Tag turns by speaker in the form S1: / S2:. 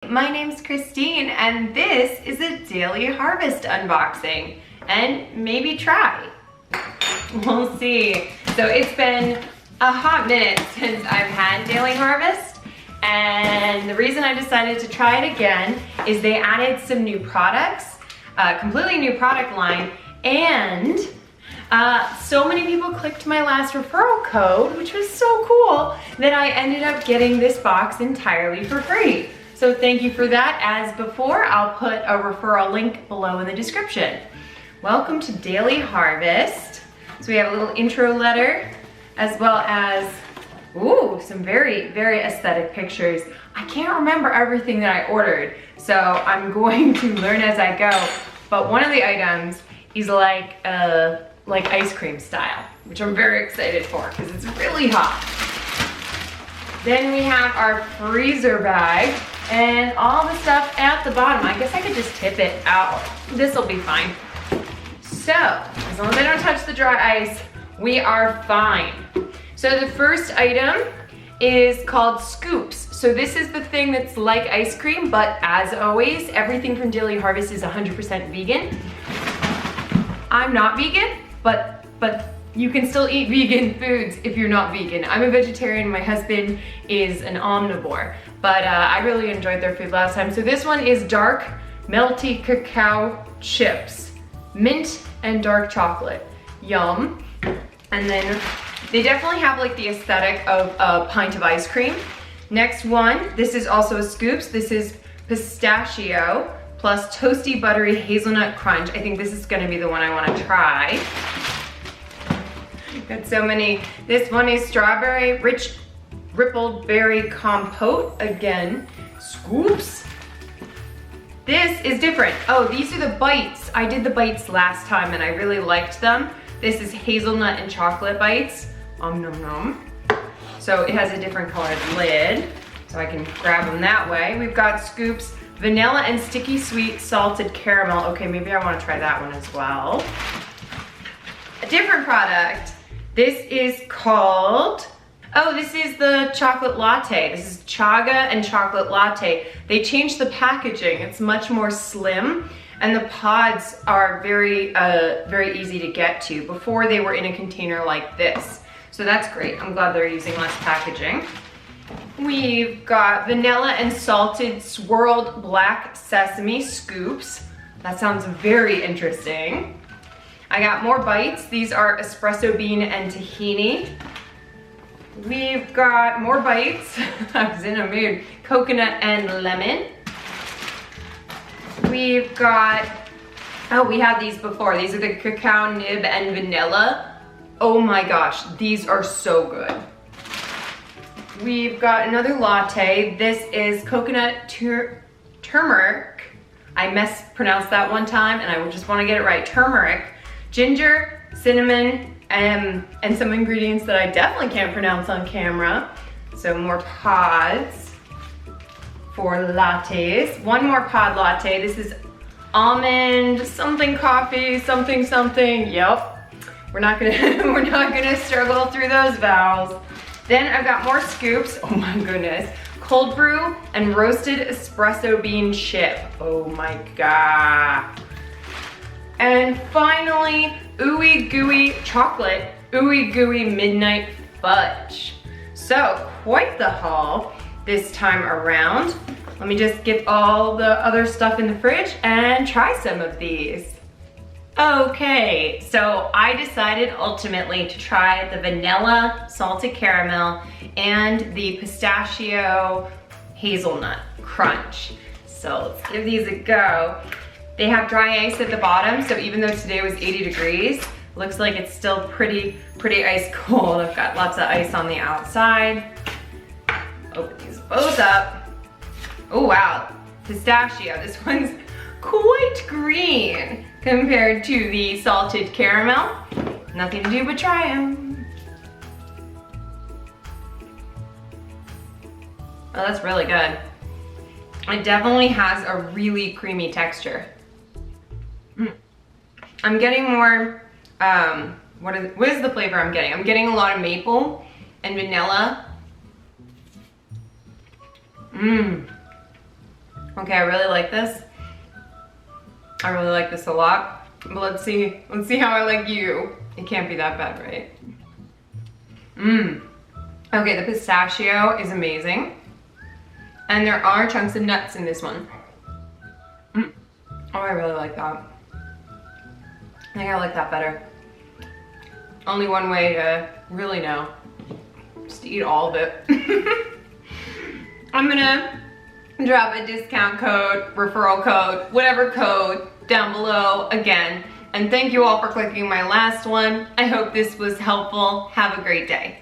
S1: My name's Christine and this is a daily harvest unboxing and maybe try. We'll see. So it's been a hot minute since I've had daily harvest, and the reason I decided to try it again is they added some new products, a completely new product line, and so many people clicked my last referral code, which was so cool, that I ended up getting this box entirely for free. So thank you for that. As before, I'll put a referral link below in the description. Welcome to Daily Harvest. So we have a little intro letter, as well as, ooh, some very, very aesthetic pictures. I can't remember everything that I ordered, so I'm going to learn as I go. But one of the items is like ice cream style, which I'm very excited for because it's really hot. Then we have our freezer bag and all the stuff at the bottom. I guess I could just tip it out. This will be fine. So, as long as I don't touch the dry ice, we are fine. So the first item is called scoops. So this is the thing that's like ice cream, but as always, everything from Daily Harvest is 100% vegan. I'm not vegan, but you can still eat vegan foods if you're not vegan. I'm a vegetarian, my husband is an omnivore, but I really enjoyed their food last time. So this one is dark melty cacao chips, mint and dark chocolate. Yum. And then they definitely have like the aesthetic of a pint of ice cream. Next one, this is also a scoops. This is pistachio plus toasty buttery hazelnut crunch. I think this is gonna be the one I wanna try. Got so many. This one is strawberry rich rippled berry compote. Again, scoops. This is different. Oh, these are the bites. I did the bites last time and I really liked them. This is hazelnut and chocolate bites. Nom nom. So it has a different colored lid, so I can grab them that way. We've got scoops, vanilla and sticky sweet salted caramel. Okay, maybe I want to try that one as well. A different product. This is called, oh, this is the chocolate latte. This is Chaga and chocolate latte. They changed the packaging. It's much more slim, and the pods are very, very easy to get to. Before they were in a container like this. So that's great. I'm glad they're using less packaging. We've got vanilla and salted swirled black sesame scoops. That sounds very interesting. I got more bites. These are espresso bean and tahini. We've got more bites. I was in a mood. Coconut and lemon. We've got, oh, we had these before. These are the cacao nib and vanilla. Oh my gosh, these are so good. We've got another latte. This is coconut turmeric. I mispronounced that one time and I just want to get it right. Turmeric, ginger, cinnamon, and some ingredients that I definitely can't pronounce on camera. So more pods for lattes. One more pod latte. This is almond something coffee, something something. Yep. We're not gonna struggle through those vowels. Then I've got more scoops. Oh my goodness. Cold brew and roasted espresso bean chip. Oh my god. And finally, Ooey Gooey chocolate, Ooey Gooey midnight fudge. So quite the haul this time around. Let me just get all the other stuff in the fridge and try some of these. Okay, so I decided ultimately to try the vanilla salted caramel and the pistachio hazelnut crunch. So let's give these a go. They have dry ice at the bottom, so even though today was 80 degrees, looks like it's still pretty ice cold. I've got lots of ice on the outside. Open these both up. Oh wow, pistachio. This one's quite green compared to the salted caramel. Nothing to do but try them. Oh, that's really good. It definitely has a really creamy texture. I'm getting more, what is the flavor I'm getting? I'm getting a lot of maple and vanilla. Okay, I really like this. I really like this a lot. But let's see how I like you. It can't be that bad, right? Okay, the pistachio is amazing. And there are chunks of nuts in this one. Oh, I really like that. I think I like that better. Only one way to really know, just to eat all of it. I'm gonna drop a discount code, referral code, whatever code down below again. And thank you all for clicking my last one. I hope this was helpful. Have a great day.